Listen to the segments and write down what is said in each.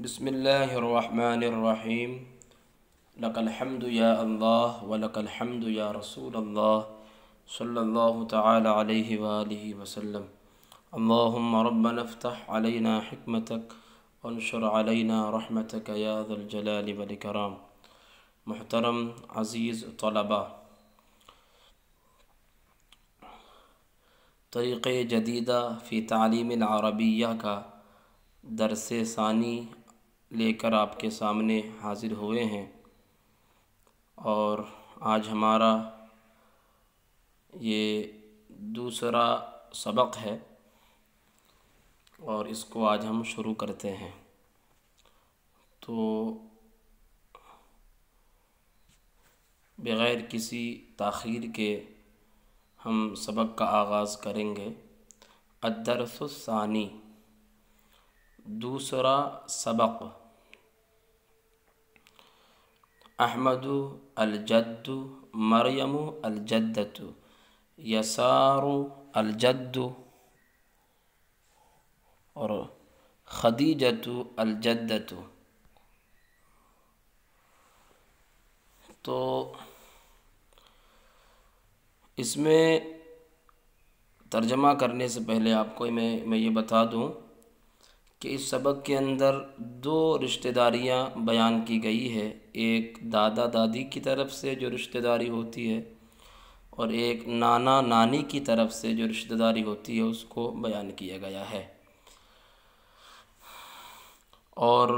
بسم اللہ الرحمن الرحیم لک الحمد یا اللہ ولک الحمد یا رسول اللہ صلی اللہ تعالی علیہ وآلہ وسلم۔ اللہم ربنا افتح علینا حکمتک وانشر علینا رحمتک یا ذا الجلال والاکرام۔ محترم عزیز طلباء، طریق جدیدہ فی تعلیم العربیہ کا درس ثانی لے کر آپ کے سامنے حاضر ہوئے ہیں، اور آج ہمارا یہ دوسرا سبق ہے اور اس کو آج ہم شروع کرتے ہیں۔ تو بغیر کسی تاخیر کے ہم سبق کا آغاز کریں گے۔ الدرس الثانی، دوسرا سبق۔ احمد الجد، مریم الجدۃ، یسار الجد اور خدیجۃ الجدۃ۔ تو اس میں ترجمہ کرنے سے پہلے آپ کو میں یہ بتا دوں کہ اس سبق کے اندر دو رشتہ داریاں بیان کی گئی ہے، ایک دادا دادی کی طرف سے جو رشتہ داری ہوتی ہے، اور ایک نانا نانی کی طرف سے جو رشتہ داری ہوتی ہے اس کو بیان کیا گیا ہے۔ اور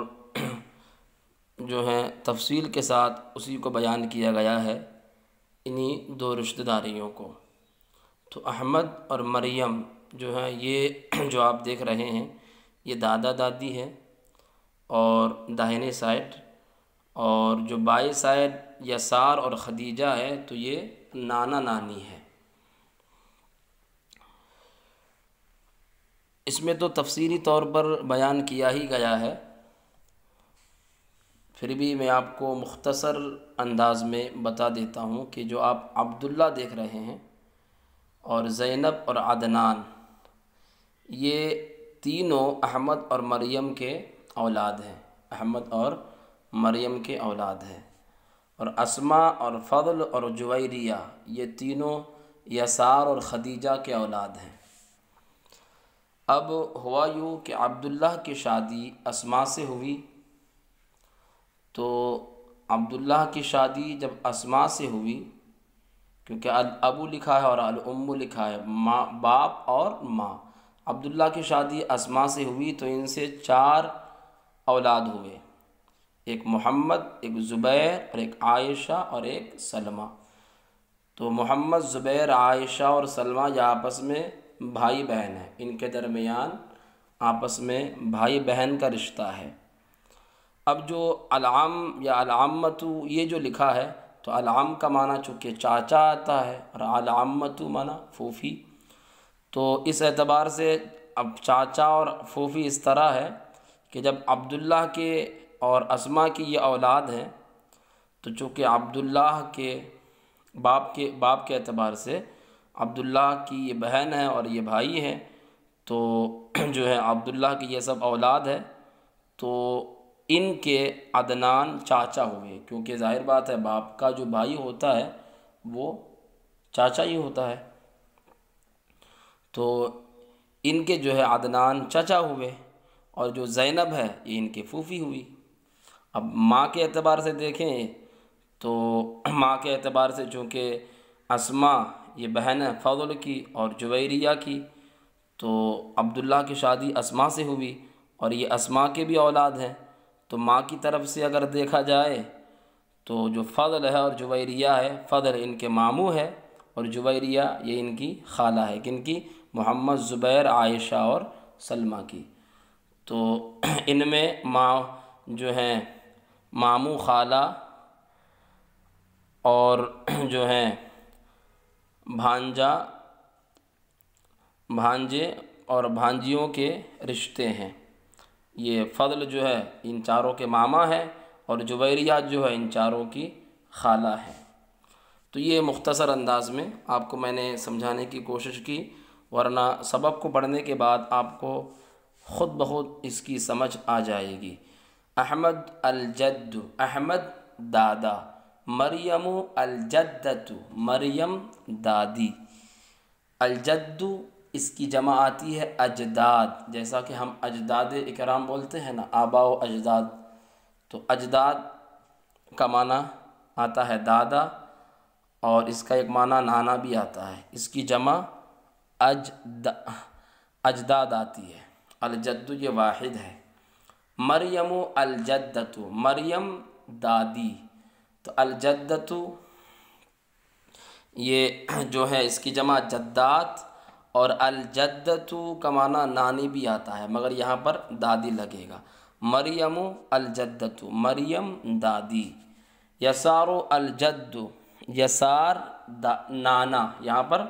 جو ہے تفصیل کے ساتھ اسی کو بیان کیا گیا ہے، انہی دو رشتہ داریوں کو۔ تو احمد اور مریم جو ہیں، یہ جو آپ دیکھ رہے ہیں یہ دادا دادی ہے اور داہنے سائڈ، اور جو بائیں سائڈ یسار اور خدیجہ ہے تو یہ نانا نانی ہے۔ اس میں تو تفصیلی طور پر بیان کیا ہی گیا ہے، پھر بھی میں آپ کو مختصر انداز میں بتا دیتا ہوں کہ جو آپ عبداللہ دیکھ رہے ہیں اور زینب اور عدنان، یہ تینوں احمد اور مریم کے اولاد ہیں، احمد اور مریم کے اولاد ہیں۔ اور اسماء اور فضل اور جویریہ، یہ تینوں یسار اور خدیجہ کے اولاد ہیں۔ اب ہوا یوں کہ عبداللہ کی شادی اسماء سے ہوئی، تو عبداللہ کی شادی جب اسماء سے ہوئی، کیونکہ الابو لکھا ہے اور الام لکھا ہے، ماں باپ اور ماں، عبداللہ کی شادی اسماء سے ہوئی تو ان سے 4 اولاد ہوئے، ایک محمد، ایک زبیر اور ایک عائشہ اور ایک سلمہ۔ تو محمد، زبیر، عائشہ اور سلمہ یہ آپس میں بھائی بہن ہیں، ان کے درمیان آپس میں بھائی بہن کا رشتہ ہے۔ اب جو العم یا العمۃ یہ جو لکھا ہے، تو العم کا معنی چونکہ چاچا آتا ہے اور العمۃ معنی پھوپھی، تو اس اعتبار سے اب چاچا اور پھوپھی اس طرح ہے کہ جب عبداللہ کے اور اسماء کی یہ اولاد ہیں، تو چونکہ عبداللہ کے باپ کے اعتبار سے عبداللہ کی یہ بہن ہے اور یہ بھائی ہیں، تو جو ہے عبداللہ کی یہ سب اولاد ہے، تو ان کے عدنان چاچا ہوئے، کیونکہ ظاہر بات ہے باپ کا جو بھائی ہوتا ہے وہ چاچا ہی ہوتا ہے، تو ان کے جو ہے عدنان چچا ہوئے، اور جو زینب ہے یہ ان کی پھوپھی ہوئی۔ اب ماں کے اعتبار سے دیکھیں تو ماں کے اعتبار سے چونکہ اسماء یہ بہن ہے فضل کی اور جویریہ کی، تو عبداللہ کی شادی اسماء سے ہوئی اور یہ اسماء کے بھی اولاد ہیں، تو ماں کی طرف سے اگر دیکھا جائے تو جو فضل ہے اور جویریہ ہے، فضل ان کے ماموں ہے اور جویریہ یہ ان کی خالہ ہے، کن کی؟ محمد، زبیر، عائشہ اور سلمہ کی۔ تو ان میں ماں جو ہیں ماموں، خالہ اور جو ہیں بھانجا، بھانجے اور بھانجیوں کے رشتے ہیں۔ یہ فضل جو ہے ان چاروں کے ماما ہے اور جویریہ جو ہے ان چاروں کی خالہ ہے۔ تو یہ مختصر انداز میں آپ کو میں نے سمجھانے کی کوشش کی، ورنہ سبق کو پڑھنے کے بعد آپ کو خود بخود اس کی سمجھ آ جائے گی۔ احمد الجد، احمد دادا، مریم الجدۃ، مریم دادی۔ الجد اس کی جمع آتی ہے اجداد، جیسا کہ ہم اجداد اکرام بولتے ہیں نا، آبا و اجداد، تو اجداد کا معنی آتا ہے دادا، اور اس کا ایک معنی نانا بھی آتا ہے، اس کی جمع اجداد آتی ہے۔ الجد یہ واحد ہے۔ مریم الجدۃ، مریم دادی، تو الجدۃ یہ جو ہے اس کی جمع جدات، اور الجدۃ کا معنی نانی بھی آتا ہے، مگر یہاں پر دادی لگے گا۔ مریم الجدۃ، مریم دادی۔ یسار الجد، یسار نانا، یہاں پر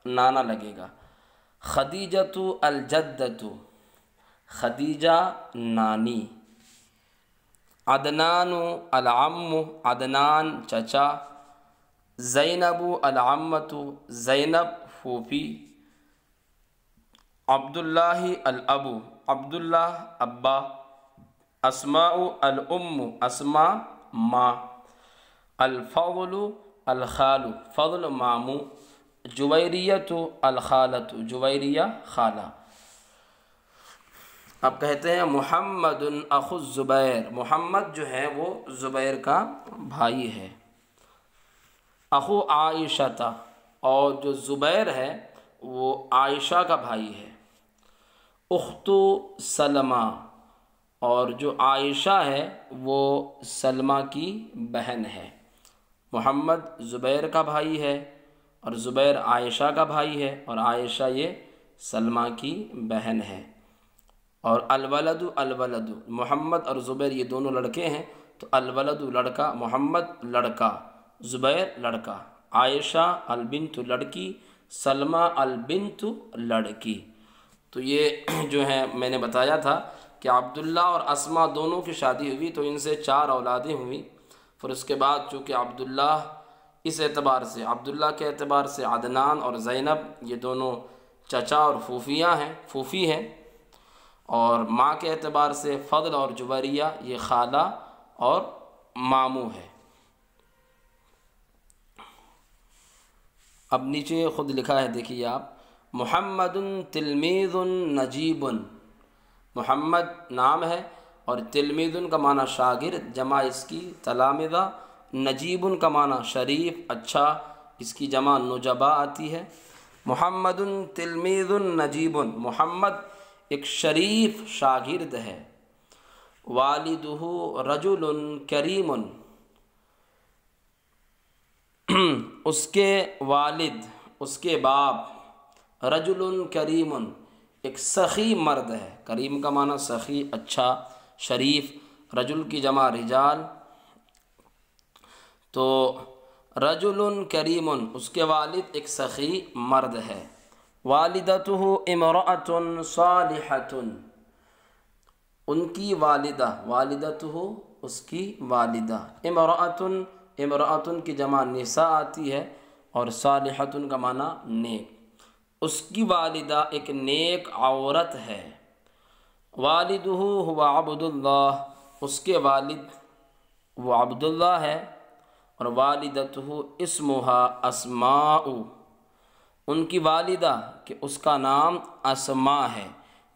نانا لگے گا۔ خدیجۃ الجدۃ، خدیجہ نانی۔ عدنان العم، عدنان چچا۔ زینب العمۃ، زینب پھوپھی۔ عبداللہ الاب، عبداللہ ابا۔ اسماء الام، اسماء ماں۔ الفضل الخال، فضل ماموں۔ جویریۃ الخالۃ، جویریہ خالہ۔ اب کہتے ہیں محمد اخو الزبیر، محمد جو ہے وہ زبیر کا بھائی ہے۔ اخو عائشہ، اور جو زبیر ہے وہ عائشہ کا بھائی ہے۔ اخت سلمہ، اور جو عائشہ ہے وہ سلمہ کی بہن ہے۔ محمد زبیر کا بھائی ہے، اور زبیر عائشہ کا بھائی ہے، اور عائشہ یہ سلمہ کی بہن ہے۔ اور الولد الولد، محمد اور زبیر یہ دونوں لڑکے ہیں، تو الولد لڑکا، محمد لڑکا، زبیر لڑکا۔ عائشہ البنت لڑکی، سلمہ البنت لڑکی۔ تو یہ جو ہے میں نے بتایا تھا کہ عبداللہ اور اسما دونوں کی شادی ہوئی، تو ان سے 4 اولادیں ہوئیں۔ پھر اس کے بعد چونکہ عبداللہ اس اعتبار سے، عبداللہ کے اعتبار سے عدنان اور زینب یہ دونوں چچا اور پھوپھی ہیں، اور ماں کے اعتبار سے فضل اور جویریہ یہ خالہ اور ماموں ہے۔ اب نیچے خود لکھا ہے، دیکھیے آپ، محمد تلمیذ نجیب، محمد نام ہے، اور تلمیذ کا معنی شاگرد، جمع اس کی تلامذہ۔ نجیب کا معنی شریف، اچھا، اس کی جمع نجبا آتی ہے۔ محمد تلمیذ نجیب، محمد ایک شریف شاگرد ہے۔ والدہ رجل کریم، اس کے والد، اس کے باپ، رجل کریم ایک سخی مرد ہے۔ کریم کا معنی سخی، اچھا، شریف، رجل کی جمع رجال، تو رجل کریم اس کے والد ایک سخی مرد ہے۔ والدتہ امرأۃ صالحۃ، ان کی والدہ، والدتہ اس کی والدہ، امرأۃ کی جمع نساء آتی ہے، اور صالحۃ کا معنی نیک، اس کی والدہ ایک نیک عورت ہے۔ والدہ ہوا عبداللہ، اس کے والد وہ عبداللہ ہے، اور والدتہ اسمہا اسماء، ان کی والدہ کہ اس کا نام اسماء ہے،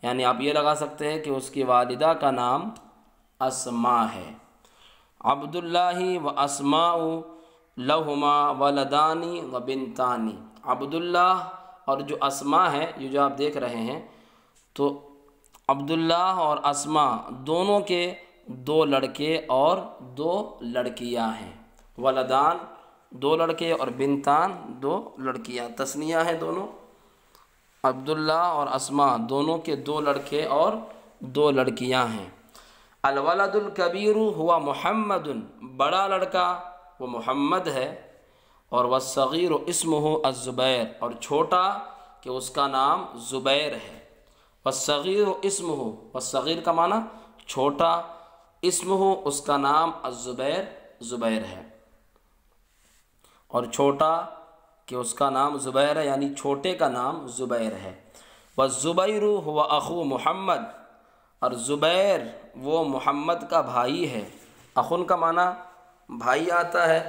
یعنی آپ یہ لگا سکتے ہیں کہ اس کی والدہ کا نام اسماء ہے۔ عبداللہ و اسماء لہما ولدان و بنتان، عبداللہ اور جو اسماء ہے، یہ جو آپ دیکھ رہے ہیں، تو عبداللہ اور اسماء دونوں کے 2 لڑکے اور 2 لڑکیاں ہیں۔ ولدان 2 لڑکے اور بنتان 2 لڑکیاں، تثنیہ ہیں دونوں۔ عبداللہ اور اسماء دونوں کے 2 لڑکے اور 2 لڑکیاں ہیں۔ الولد الکبیر ہوا محمد، بڑا لڑکا وہ محمد ہے، اور والصغیر اسمہ الزبیر، اور چھوٹا کہ اس کا نام زبیر ہے۔ والصغیر اسمہ، والصغیر کا معنی چھوٹا، اسمہ اس کا نام الزبیر، زبیر ہے، اور چھوٹا کہ اس کا نام زبیر ہے، یعنی چھوٹے کا نام زبیر ہے۔ والزبیر ہوا اخو محمد، اور زبیر وہ محمد کا بھائی ہے۔ اخن کا معنی بھائی آتا ہے،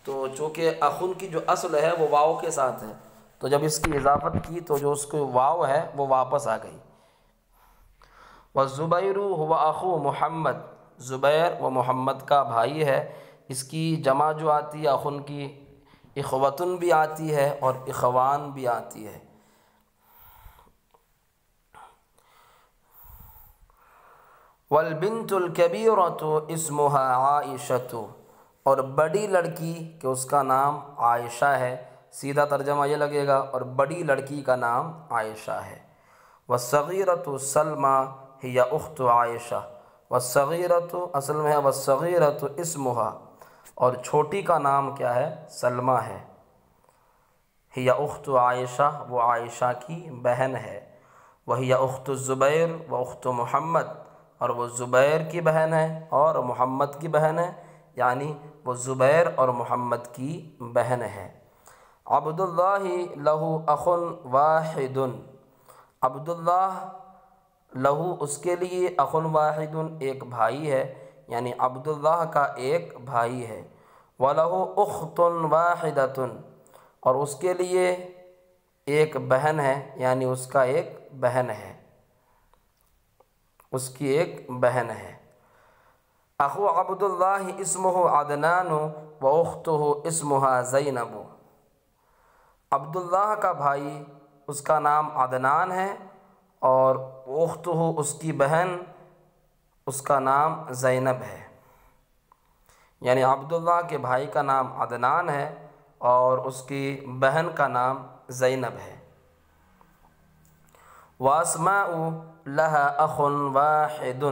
تو چونکہ اخن کی جو اصل ہے وہ واو کے ساتھ ہے، تو جب اس کی اضافت کی تو جو اس کو واو ہے وہ واپس آ گئی۔ والزبیر هو اخو محمد، زبیر وہ محمد کا بھائی ہے۔ اس کی جمع جو آتی ہے اخن کی، اخوتن بھی آتی ہے اور اخوان بھی آتی ہے۔ والبنت الکبیرۃ اسمها عائشۃ، اور بڑی لڑکی کہ اس کا نام عائشہ ہے، سیدھا ترجمہ یہ لگے گا، اور بڑی لڑکی کا نام عائشہ ہے۔ والصغیرۃ سلمیٰ ہی اخت عائشہ، والصغیرۃ اصل میں ہے والصغیرۃ اسمها، اور چھوٹی کا نام کیا ہے؟ سلمیٰ ہے۔ ہی اخت عائشہ وہ عائشہ کی بہن ہے۔ وہی اخت الزبیر و اخت محمد، اور وہ زبیر کی بہن ہے اور محمد کی بہن ہے، یعنی وہ زبیر اور محمد کی بہن ہے۔ عبداللہ لہ اخ واحد، عبداللہ لہو اس کے لیے اخ واحد ایک بھائی ہے، یعنی عبداللہ کا ایک بھائی ہے۔ وَلَهُ أُخْتٌ وَاحِدَةٌ، اور اس کے لیے ایک بہن ہے، یعنی اس کا ایک بہن ہے، اس کی ایک بہن ہے۔ اخو عبداللہ اسمہ عدنان و اختہ اسمها زینب، عبداللہ کا بھائی اس کا نام عدنان ہے اور اختہ اس کی بہن اس کا نام زینب ہے، یعنی عبداللہ کے بھائی کا نام عدنان ہے اور اس کی بہن کا نام زینب ہے۔ واسماء لہا اخ واحد،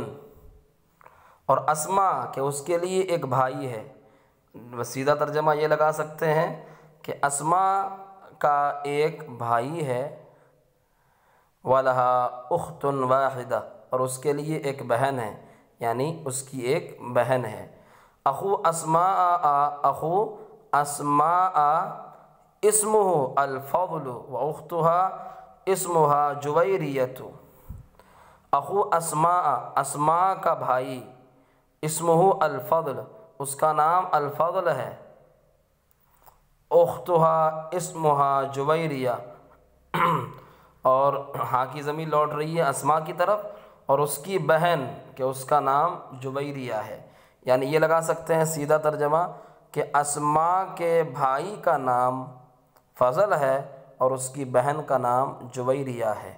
اور اسماء کہ اس کے لیے ایک بھائی ہے، سیدھا ترجمہ یہ لگا سکتے ہیں کہ اسماء کا ایک بھائی ہے، وَلَهَا أُخْتٌ وَاحِدَةٌ، اور اس کے لیے ایک بہن ہے، یعنی اس کی ایک بہن ہے۔ اخو اسماء اسمہ الفضل و اختها اسمها جویریۃ، اخو اسماء کا بھائی اسمہ الفضل اس کا نام الفضل ہے، اختها اسمها جویریہ، اور ہاں کی ضمیر لوٹ رہی ہے اسماء کی طرف، اور اس کی بہن کہ اس کا نام جویریہ ہے، یعنی یہ لگا سکتے ہیں سیدھا ترجمہ کہ اسماء کے بھائی کا نام فضل ہے اور اس کی بہن کا نام جویریہ ہے۔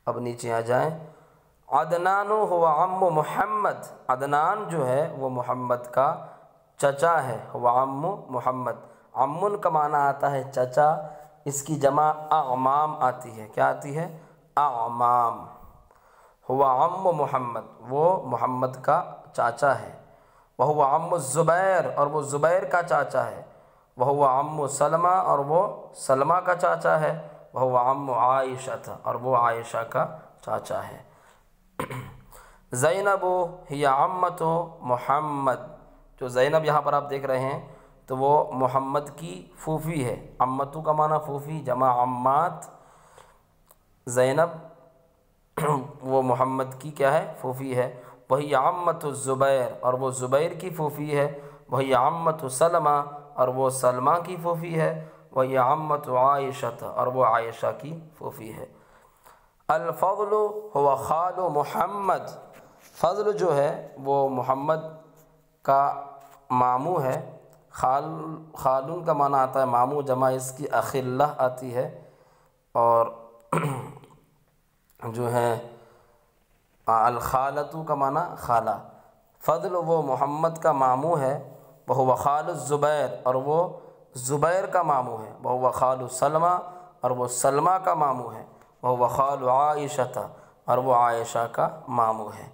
اب نیچے آ جائیں۔ عدنان هو عم محمد، عدنان جو ہے وہ محمد کا چچا ہے، وہ عم محمد، عمن کا معنی آتا ہے چچا، اس کی جمع اعمام آتی ہے، کیا آتی ہے؟ اعمام۔ هو عم محمد وہ محمد کا چاچا ہے۔ وهو عم الزبیر، اور وہ زبیر کا چاچا ہے۔ وهو عم سلمہ، اور وہ سلمہ کا چاچا ہے۔ وهو عم عائشہ، اور وہ عائشہ کا چاچا ہے۔ زینب ہی عمت محمد، جو زینب یہاں پر آپ دیکھ رہے ہیں تو وہ محمد کی پھوپھی ہے، عمتو کا معنی پھوپھی، جمع عمات، زینب وہ محمد کی کیا ہے؟ پھوپھی ہے۔ وہی عمت الزبیر، اور وہ زبیر کی پھوپھی ہے۔ وہی عمت سلمہ، اور وہ سلمہ کی پھوپھی ہے۔ وہی عمت عائشہ، اور وہ عائشہ کی پھوپھی ہے۔ الفضل هو خال محمد، فضل جو ہے وہ محمد کا ماموں ہے۔ خالون کا معنی آتا ہے ماموں، جمع اس کی اخلہ آتی ہے، اور جو ہے الخالۃ کا معنی خالہ۔ فضل وہ محمد کا ماموں ہے، وہ خال الزبیر، اور وہ زبیر کا ماموں ہے۔ وہ خال سلمہ، اور وہ سلمہ کا ماموں ہے۔ وہ خال عائشہ، اور وہ عائشہ کا ماموں ہے۔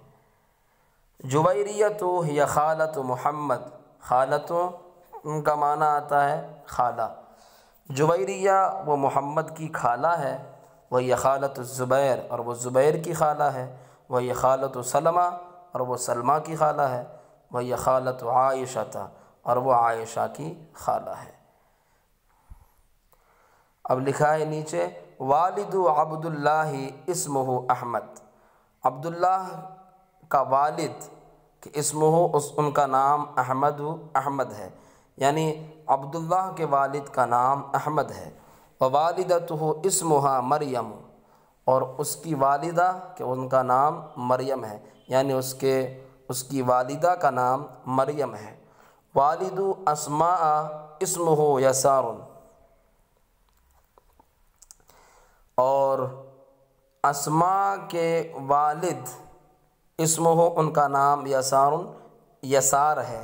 جویریۃ ہی خالۃ محمد، خالۃ کا معنی آتا ہے خالہ۔ جویریہ وہ محمد کی خالہ ہے۔ وہی خالۃ الزبیر، اور وہ زبیر کی خالہ ہے۔ وہی خالۃ سلمہ، اور وہ سلمہ کی خالہ ہے۔ وہی خالۃ عائشہ، اور وہ عائشہ کی خالہ ہے۔ اب لکھا ہے نیچے والد عبداللہ اسمہ احمد، عبداللہ کا والد کہ اسمہ ان کا نام احمد ہے، یعنی عبداللہ کے والد کا نام احمد ہے۔ ووالدتہ اسمہا مریم، اور اس کی والدہ کہ ان کا نام مریم ہے، یعنی اس کی والدہ کا نام مریم ہے۔ والد اسماء اسمہ یسار، اور اسماء کے والد اسمہ ان کا نام یسار ہے،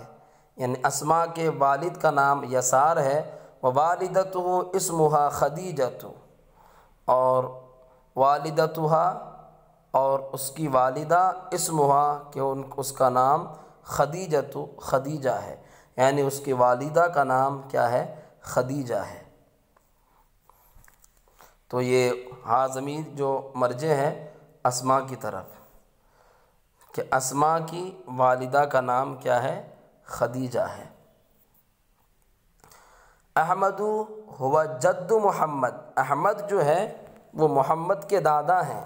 یعنی اسماء کے والد کا نام یسار ہے۔ ووالدتہ اسمہا خدیجۃ، اور والدتہا اور اس کی والدہ اسمہا کہ اس کا نام خدیجہ ہے، یعنی اس کی والدہ کا نام کیا ہے؟ خدیجہ ہے۔ تو یہ ہاں ضمیر جو مرجع ہے اسماء کی طرف، کہ اسماء کی والدہ کا نام کیا ہے؟ خدیجہ ہے۔ احمد ہوا جد محمد، احمد جو ہے وہ محمد کے دادا ہیں۔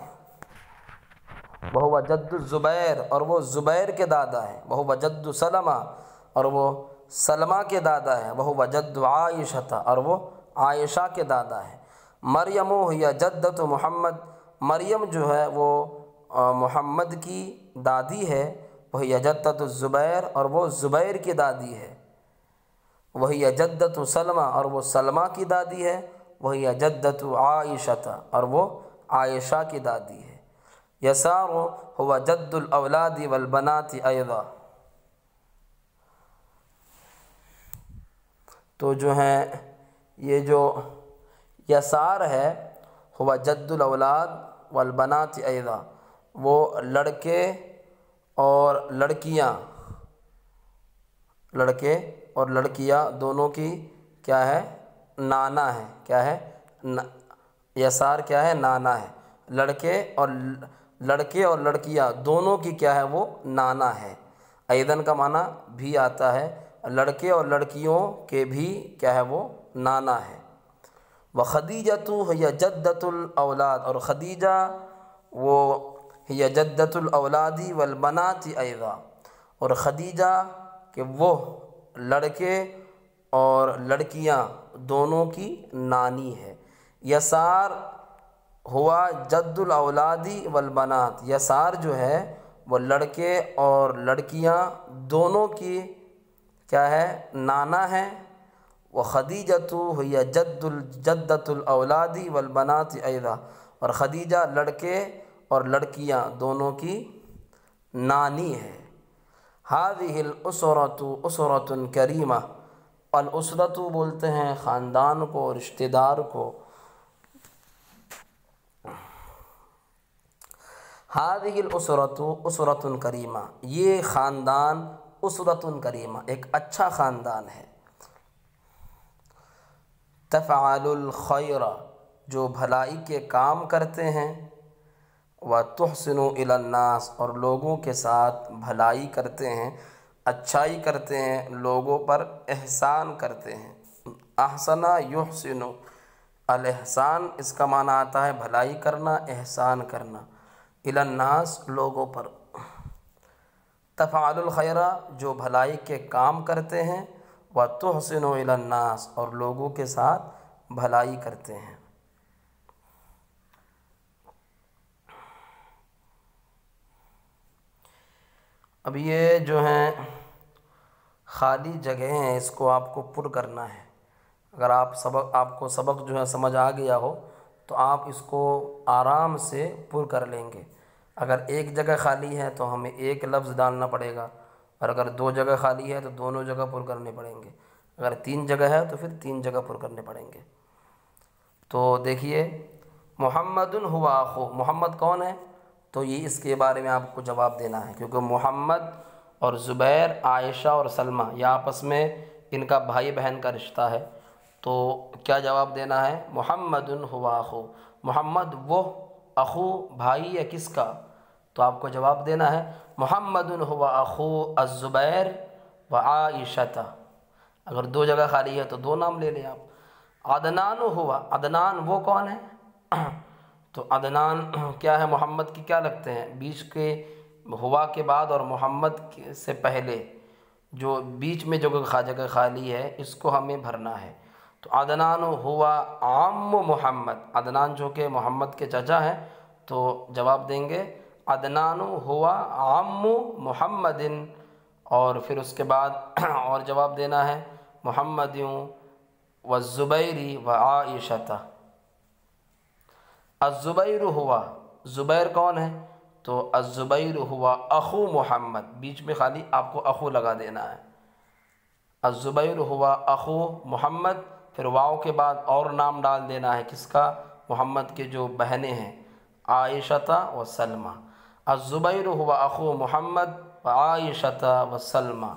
وہو جد الزبیر، اور وہ زبیر کے دادا ہیں۔ وہو جد سلمہ، اور وہ سلمہ کے دادا ہیں۔ وہو جد عائشہ، اور وہ عائشہ کے دادا ہیں۔ مریم ہی جدت محمد، مریم جو ہے وہ محمد کی دادی ہے۔ وہی جدت الزبیر، اور وہ زبیر کی دادی ہے۔ وہی جدت سلمہ، اور وہ سلمہ کی دادی ہے۔ وہی جدت عائشہ، اور وہ عائشہ کی دادی ہے۔ یسار ہوا جد الاولاد والبنات ایضا، تو جو ہیں یہ جو یسار ہے ہوا جد الاولاد والبنات ایضا، وہ لڑکے اور لڑکیاں دونوں کی کیا ہے؟ نانا ہے۔ کیا ہے؟ یسار کیا ہے؟ نانا ہے۔ لڑکے اور لڑکیاں دونوں کی کیا ہے؟ وہ نانا ہے۔ ایدن کا معنی بھی آتا ہے، لڑکے اور لڑکیوں کے بھی کیا ہے؟ وہ نانا ہے۔ وخدیجۃ ہی جدۃ الاولاد، اور خدیجہ وہ ہی جدۃ الاولاد والبنات ایضا، اور خدیجہ کہ وہ لڑکے اور لڑکیاں دونوں کی نانی ہے۔ یسار ہوا جد الاولاد والبنات، یسار جو ہے وہ لڑکے اور لڑکیاں دونوں کی کیا ہے؟ نانا ہے۔ وخدیجۃ ہی جدۃ الاولاد والبنات ایضا، اور خدیجہ لڑکے اور لڑکیاں دونوں کی نانی ہے۔ هذه الاسرۃ اسرۃ کریمہ، الاسرۃ بولتے ہیں خاندان کو، رشتہ دار کو۔ هذه الاسرۃ اسرۃ کریمہ، یہ خاندان اسرۃ کریمہ ایک اچھا خاندان ہے۔ تفعل الخیر، جو بھلائی کے کام کرتے ہیں۔ وتحسن الی الناس، اور لوگوں کے ساتھ بھلائی کرتے ہیں، اچھائی کرتے ہیں، لوگوں پر احسان کرتے ہیں۔ احسن یحسن، الاحسان اس کا معنی آتا ہے بھلائی کرنا، احسان کرنا۔ الی الناس، لوگوں پر۔ تفعل الخیر، جو بھلائی کے کام کرتے ہیں۔ وتحسن الی الناس، اور لوگوں کے ساتھ بھلائی کرتے ہیں۔ اب یہ جو ہیں خالی جگہیں ہیں، اس کو آپ کو پر کرنا ہے۔ اگر آپ کو سبق جو ہے سمجھ آ گیا ہو تو آپ اس کو آرام سے پر کر لیں گے۔ اگر ایک جگہ خالی ہے تو ہمیں ایک لفظ ڈالنا پڑے گا، اور اگر دو جگہ خالی ہے تو دونوں جگہ پر کرنے پڑیں گے، اگر تین جگہ ہے تو پھر تین جگہ پر کرنے پڑیں گے۔ تو دیکھیے، محمد ہوا اخو، محمد کون ہے؟ تو یہ اس کے بارے میں آپ کو جواب دینا ہے، کیونکہ محمد اور زبیر، عائشہ اور سلمہ یہ آپس میں ان کا بھائی بہن کا رشتہ ہے۔ تو کیا جواب دینا ہے؟ محمد ہوا اخو، محمد وہ اخو بھائی ہے کس کا؟ تو آپ کو جواب دینا ہے محمد ہوا اخو الزبیر و عائشہ۔ اگر دو جگہ خالی ہے تو دو نام لے لیں آپ۔ عدنان ہوا، عدنان وہ کون ہے؟ تو عدنان کیا ہے، محمد کی کیا لگتے ہیں، بیچ کے ہوا کے بعد اور محمد سے پہلے جو بیچ میں جو جگہ خالی ہے اس کو ہمیں بھرنا ہے۔ تو عدنان ہوا عام محمد، عدنان جو کہ محمد کے چچا ہیں، تو جواب دیں گے عدنان ہوا عام محمد، اور پھر اس کے بعد اور جواب دینا ہے محمد والزبیر وعائشہ۔ الزبیر ہوا، زبیر کون ہے، تو الزبیر ہوا اخو محمد، بیچ میں خالی آپ کو اخو لگا دینا ہے۔ الزبیر ہوا اخو محمد، پھر واؤ کے بعد اور نام ڈال دینا ہے کس کا، محمد کے جو بہنیں ہیں عائشہ و سلمہ۔ الزبیر ہوا اخو محمد وعائشہ و سلمہ۔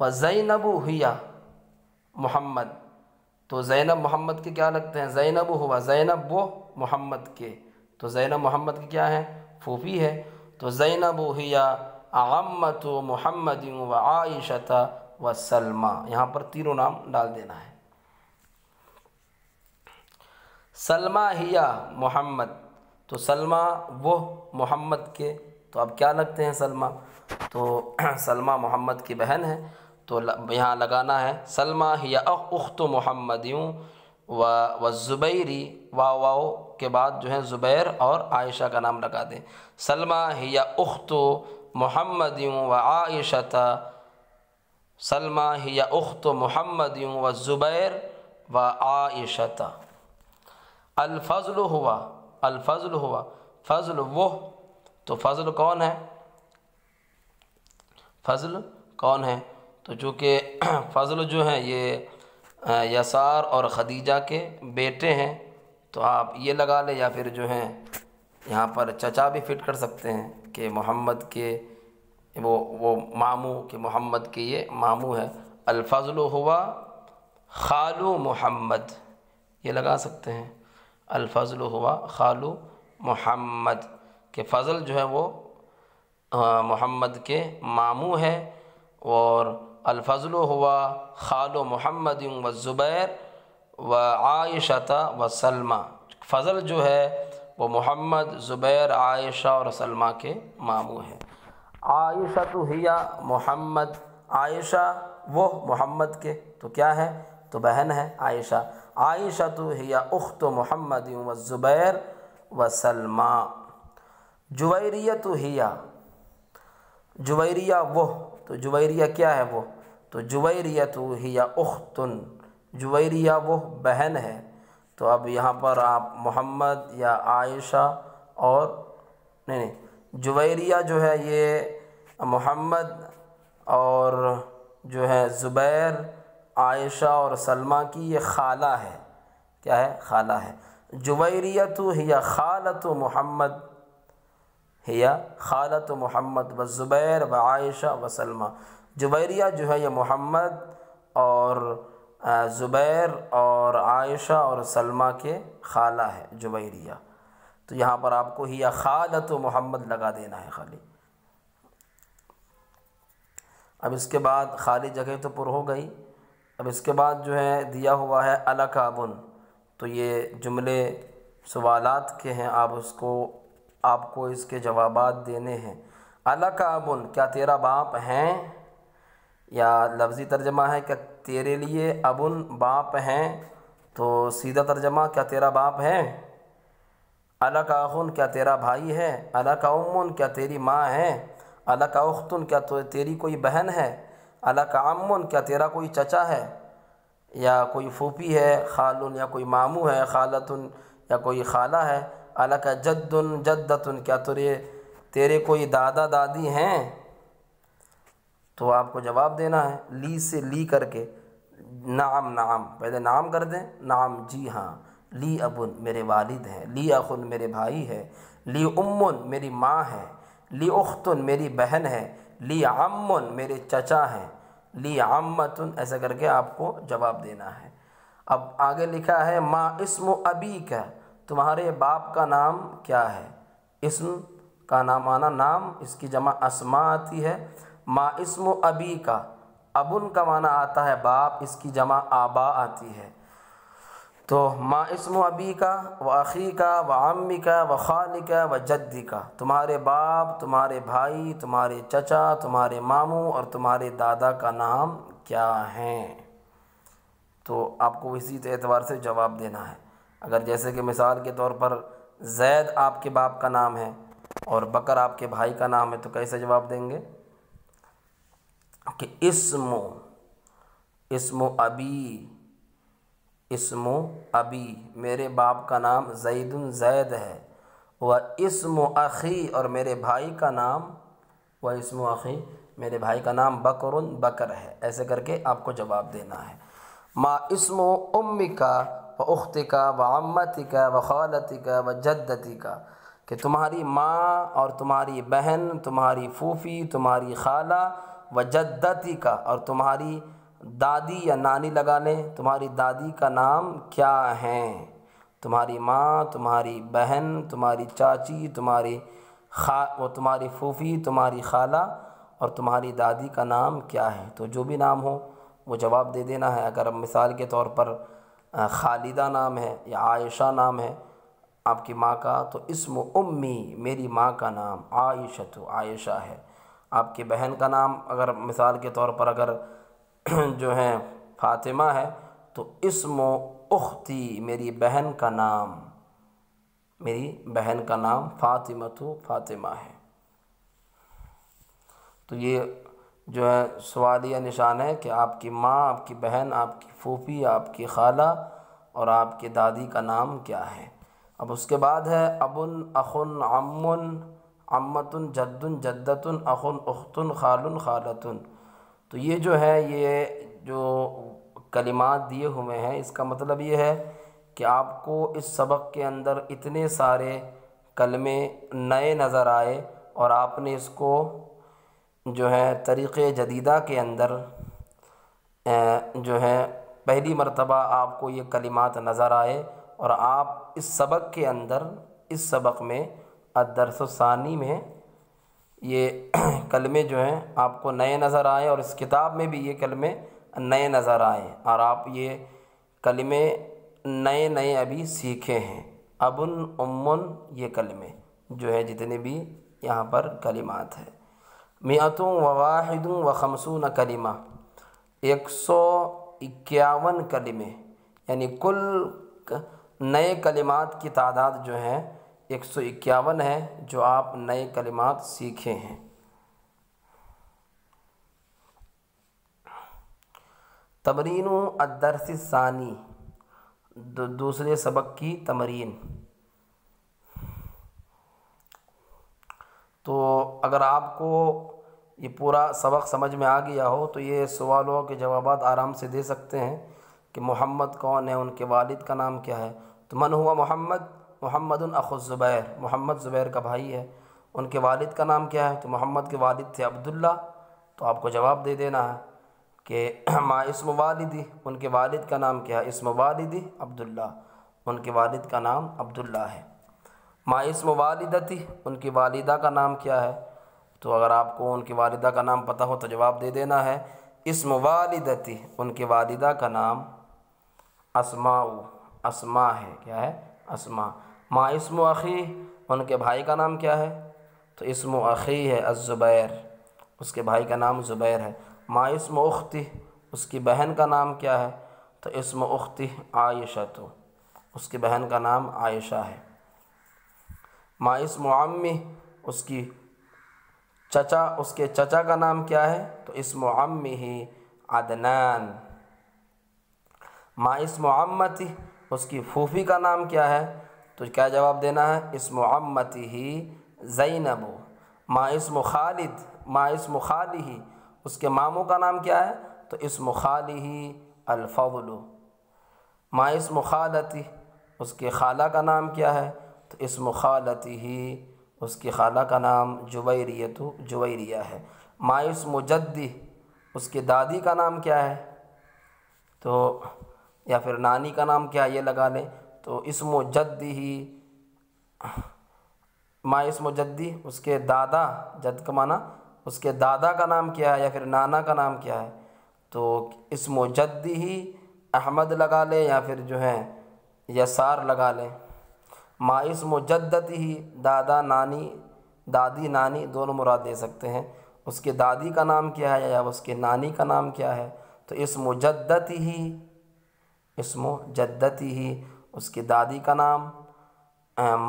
وزینب ہی محمد، تو زینب محمد کے کیا لگتے ہیں، زینب ہوا، زینب وہ محمد کے، تو زینب محمد کی کیا ہے، پھوپھی ہے، تو زینب ہی عمت محمد وعائشہ و سلمہ، یہاں پر تینوں نام ڈال دینا ہے۔ سلمہ ہی محمد، تو سلمہ وہ محمد کے، تو اب کیا لگتے ہیں سلمہ، تو سلمہ محمد کی بہن ہے، تو یہاں لگانا ہے سلمہ ہی اخت محمد والزبیری، واو کے بعد جو ہے زبیر اور عائشہ کا نام لگا دیں۔ سلمہ ہی اخت محمد وعائشہ، سلمہ ہی اخت محمد والزبیر وعائشہ۔ الفضل ہوا، الفضل ہوا، فضل وہ، تو فضل کون ہے، فضل کون ہے، تو چونکہ فضل جو ہیں یہ یسار اور خدیجہ کے بیٹے ہیں، تو آپ یہ لگا لیں، یا پھر جو ہیں یہاں پر چچا بھی فٹ کر سکتے ہیں کہ محمد کے وہ ماموں، کہ محمد کے یہ ماموں ہے۔ الفضل ہوا خالو محمد، یہ لگا سکتے ہیں، الفضل ہوا خالو محمد، کہ فضل جو ہے وہ محمد کے ماموں ہے، اور الفضل ہوا خالو محمد والزبیر وعائشہ و سلمہ، فضل جو ہے وہ محمد، زبیر، عائشہ اور سلمہ کے ماموں ہے۔ عائشہ تو ہی محمد، عائشہ وہ محمد کے، تو کیا ہے، تو بہن ہے عائشہ۔ عائشہ تو ہی اخت محمد والزبیر و سلمہ۔ جویریہ تو ہی، جویریہ وہ، تو جویریہ کیا ہے وہ، تو جویریہ تو ہی اختن، جویریہ وہ بہن ہے، تو اب یہاں پر آپ محمد یا عائشہ اور نہیں جویریہ جو ہے یہ محمد اور جو ہے زبیر، عائشہ اور سلمہ کی یہ خالہ ہے، کیا ہے، خالہ ہے۔ جویریۃ ہی خالۃ محمد، ہی خالۃ محمد والزبیر وعائشہ و سلمہ۔ جویریہ جو ہے یہ محمد اور زبیر اور عائشہ اور سلمہ کے خالہ ہے جویریہ، تو یہاں پر آپ کو ہی خالۃ محمد لگا دینا ہے خالی۔ اب اس کے بعد خالی جگہ تو پر ہو گئی، اب اس کے بعد جو ہے دیا ہوا ہے الک ابن، تو یہ جملے سوالات کے ہیں، آپ کو اس کے جوابات دینے ہیں۔ الک ابن، کیا تیرا باپ ہیں، یا لفظی ترجمہ ہے کہ تیرے لیے ابن باپ ہیں، تو سیدھا ترجمہ کیا تیرا باپ ہے۔ الک اخن، کیا تیرا بھائی ہے۔ الک ام، کیا تیری ماں ہے۔ الک اختن، کیا تیری کوئی بہن ہے۔ الک عم، کیا تیرا کوئی چچا ہے یا کوئی پھوپھی ہے۔ خال، یا کوئی ماموں ہے۔ خالۃ، یا کوئی خالہ ہے۔ الک جد جدۃ، کیا تیرے کوئی دادا دادی ہیں، تو آپ کو جواب دینا ہے لی سے لی کر کے، نعم نعم، پہلے نعم کر دیں، نعم جی ہاں، لی ابن میرے والد ہیں، لی اخن میرے بھائی ہے، لی امن میری ماں ہے، لی اختن میری بہن ہے، لی عمن میرے چچا ہیں، لی عمتن، ایسا کر کے آپ کو جواب دینا ہے۔ اب آگے لکھا ہے ما اسم ابیک، تمہارے باپ کا نام کیا ہے۔ اسم کا نام آنا نام، اس کی جمع اسما آتی ہے۔ ما اسم ابیک، ابن کا معنی آتا ہے باپ، اس کی جمع آبا آتی ہے۔ تو ما اسم ابی کا و اخی کا و عمی کا و خالی کا و جدی کا، تمہارے باپ، تمہارے بھائی، تمہارے چچا، تمہارے ماموں اور تمہارے دادا کا نام کیا ہیں؟ تو آپ کو اسی اعتبار سے جواب دینا ہے۔ اگر جیسے کہ مثال کے طور پر زید آپ کے باپ کا نام ہے اور بکر آپ کے بھائی کا نام ہے، تو کیسے جواب دیں گے کہ اسم ابی، میرے باپ کا نام زید ہے، و اسم اخی، اور میرے بھائی کا نام، و اسم اخی، میرے بھائی کا نام بکر ہے۔ ایسے کر کے آپ کو جواب دینا ہے۔ ما اسم امک و اختک و عمتک و خالتک و جدتک، کہ تمہاری ماں اور تمہاری بہن، تمہاری پھوپھی، تمہاری خالہ، و جدتک، اور تمہاری دادی یا نانی لگا لیں، تمہاری دادی کا نام کیا ہیں؟ تمہاری ماں، تمہاری بہن، تمہاری چاچی، تمہاری پھوپھی، تمہاری خالہ اور تمہاری دادی کا نام کیا ہے؟ تو جو بھی نام ہو وہ جواب دے دینا ہے۔ اگر مثال کے طور پر خالدہ نام ہے یا عائشہ نام ہے آپ کی ماں کا، تو اسم امی، میری ماں کا نام عائشہ ہے۔ آپ کی بہن کا نام اگر مثال کے طور پر اگر جو ہے فاطمہ ہے، تو اسم اختی، میری بہن کا نام فاطمہ ہے۔ تو یہ جو ہے سوالیہ نشان ہے کہ آپ کی ماں، آپ کی بہن، آپ کی پھوپھی، آپ کی خالہ اور آپ کی دادی کا نام کیا ہے۔ اب اس کے بعد ہے ابن، اخن، عمن، عمتن، جدن، جدتن، اخن، اختن، خالن، خالتن۔ تو یہ جو ہے، یہ جو کلمات دیے ہوئے ہیں، اس کا مطلب یہ ہے کہ آپ کو اس سبق کے اندر اتنے سارے کلمے نئے نظر آئے اور آپ نے اس کو جو ہے طریقے جدیدہ کے اندر جو ہے پہلی مرتبہ آپ کو یہ کلمات نظر آئے، اور آپ اس سبق کے اندر، اس سبق میں الدرس الثانی میں یہ کلمے جو ہیں آپ کو نئے نظر آئے، اور اس کتاب میں بھی یہ کلمے نئے نظر آئے، اور آپ یہ کلمے نئے ابھی سیکھے ہیں۔ ابن، امن، یہ کلمے جو ہے جتنے بھی یہاں پر کلمات ہیں۔ مئۃ و واحد و خمسون کلمہ، 151 کلمے، یعنی کل نئے کلمات کی تعداد جو ہے 151 ہے، جو آپ نئے کلمات سیکھے ہیں۔ تمرین الدرس الثانی، دوسرے سبق کی تمرین۔ تو اگر آپ کو یہ پورا سبق سمجھ میں آ گیا ہو تو یہ سوالوں کے جوابات آرام سے دے سکتے ہیں کہ محمد کون ہے، ان کے والد کا نام کیا ہے۔ تو من ہوا محمد، محمد اخو الزبیر، محمد زبیر کا بھائی ہے۔ ان کے والد کا نام کیا ہے؟ تو محمد کے والد تھے عبداللہ۔ تو آپ کو جواب دے دینا ہے کہ ما اسم والدی، ان کے والد کا نام کیا ہے؟ اسم والدی عبداللہ، ان کے والد کا نام عبداللہ ہے۔ ما اسم والدتی، ان کی والدہ کا نام کیا ہے؟ تو اگر آپ کو ان کی والدہ کا نام پتہ ہو تو جواب دے دینا ہے اسم والدتی، ان کی والدہ کا نام اسماء ہے۔ کیا ہے؟ اسماء۔ ما اسم اخی، ان کے بھائی کا نام کیا ہے؟ تو اسم اخی ہے الزبیر، اس کے بھائی کا نام زبیر ہے۔ ما اسم اختی، اس کی بہن کا نام کیا ہے؟ تو اسم اختی عائشہ، تو اس کی بہن کا نام عائشہ ہے۔ ما اسم عمی، اس کے چچا کا نام کیا ہے؟ تو اسم عمہ عدنان۔ ما اسم عمتی، اس کی پھوپھی کا نام کیا ہے؟ تو کیا جواب دینا ہے؟ اسم عمتہ زینب۔ ما اسم خالد، ما اسم خالہ، اس کے ماموں کا نام کیا ہے؟ تو اسم خالہ الفضل۔ ما اسم خالتی، اس کے خالہ کا نام کیا ہے؟ تو اسم خالتہ، اس کی خالہ کا نام جویریہ ہے۔ ما اسم جدی، اس کی دادی کا نام کیا ہے؟ تو یا پھر نانی کا نام کیا ہے یہ لگا لیں، تو اسم جدی، ما اسم جدی، اس کے دادا، جد کا معنی اس کے دادا کا نام کیا ہے یا پھر نانا کا نام کیا ہے؟ تو اسم جدی احمد لگا لیں، یا پھر جو ہے یا سار لگا لیں۔ ما اسم جدتی، دادا نانی، دادی نانی دونوں مراد دے سکتے ہیں۔ اس کے دادی کا نام کیا ہے یا اس کے نانی کا نام کیا ہے، تو اسم جدتی، اسم جدتی، اس کی دادی کا نام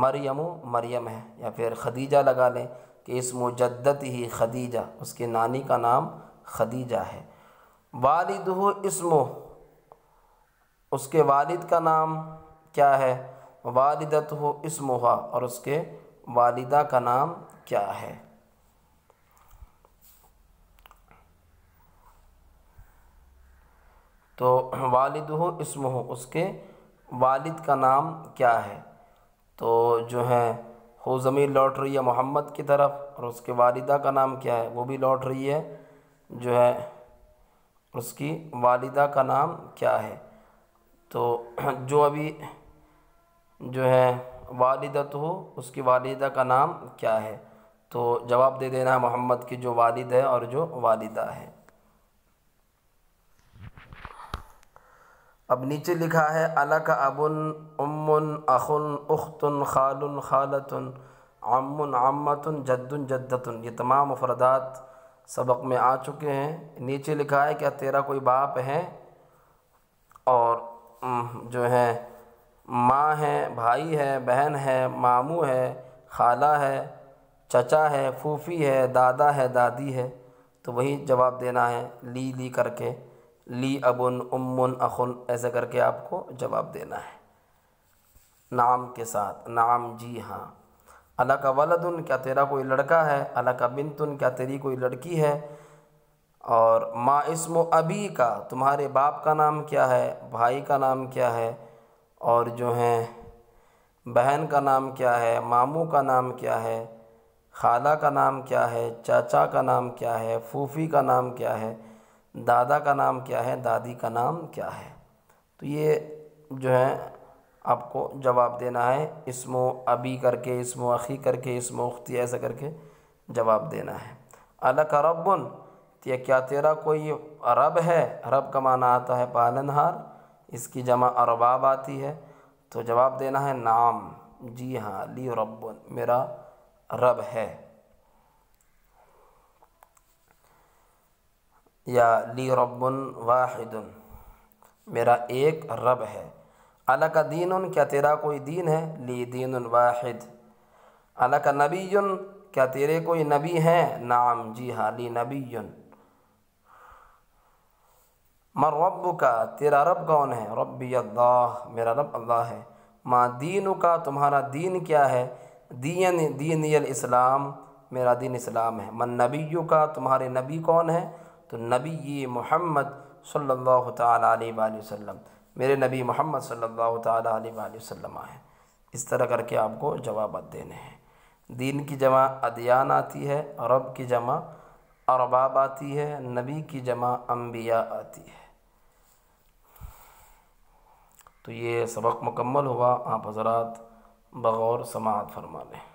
مریم مریم ہے، یا پھر خدیجہ لگا لیں کہ اسم جدتی خدیجہ، اس کے نانی کا نام خدیجہ ہے۔ والدہ اسمہ، اس کے والد کا نام کیا ہے، والدتہ اسمہا، اور اس کے والدہ کا نام کیا ہے۔ تو والدہ اسمہ، اس کے والد کا نام کیا ہے، تو جو ہے ہو ضمیر لوٹ رہی ہے محمد کی طرف، اور اس کے والدہ کا نام کیا ہے، وہ بھی لوٹ رہی ہے جو ہے اس کی والدہ کا نام کیا ہے۔ تو جو ابھی جو ہے والدتہ، اس کی والدہ کا نام کیا ہے، تو جواب دے دینا ہے محمد کی جو والد ہے اور جو والدہ ہے۔ اب نیچے لکھا ہے الک اب ام اخ اخت خال خالۃ عم عمۃ جد جدۃ، یہ تمام مفردات سبق میں آ چکے ہیں۔ نیچے لکھا ہے کیا تیرا کوئی باپ ہے، اور جو ہے ماں ہے، بھائی ہے، بہن ہے، ماموں ہے، خالہ ہے، چچا ہے، پھوپھی ہے، دادا ہے، دادی ہے، تو وہی جواب دینا ہے لی کر کے، لی ابن ام اخن ایسے کر کے آپ کو جواب دینا ہے نعم کے ساتھ، نعم جی ہاں۔ الک ولدن، کیا تیرا کوئی لڑکا ہے، الک بنتن، کیا تیری کوئی لڑکی ہے، اور ما اسم ابی کا، تمہارے باپ کا نام کیا ہے، بھائی کا نام کیا ہے، اور جو ہے بہن کا نام کیا ہے، ماموں کا نام کیا ہے، خالہ کا نام کیا ہے، چاچا کا نام کیا ہے، پھوپھی کا نام کیا ہے، دادا کا نام کیا ہے، دادی کا نام کیا ہے، تو یہ جو ہے آپ کو جواب دینا ہے اسم ابی کر کے، اسم اخی کر کے، اسم اختی ایسا کر کے جواب دینا ہے۔ الک ربن، کیا تیرا کوئی رب ہے، رب کا معنی آتا ہے پالنہار، اس کی جمع ارباب آتی ہے، تو جواب دینا ہے نعم جی ہاں، لی ربن، میرا رب ہے، یا لی رب واحد، میرا ایک رب ہے۔ الک دین، کیا تیرا کوئی دین ہے، لی دین واحد۔ الک نبی، کیا تیرے کوئی نبی ہیں، نعم جی ہاں، لی نبی۔ من ربک، تیرا رب کون ہے، ربی اللہ، میرا رب اللہ ہے۔ ما دینک، تمہارا دین کیا ہے، دینی الاسلام، میرا دین اسلام ہے۔ من نبیک، تمہارے نبی کون ہے، تو نبی محمد صلی اللہ تعالیٰ علیہ وآلہ وسلم، میرے نبی محمد صلی اللہ تعالیٰ علیہ وآلہ وسلم ہیں۔ اس طرح کر کے آپ کو جوابات دینے ہیں۔ دین کی جمع ادیان آتی ہے، رب کی جمع ارباب آتی ہے، نبی کی جمع انبیاء آتی ہے۔ تو یہ سبق مکمل ہوا، آپ حضرات بغور سماعت فرما لیں۔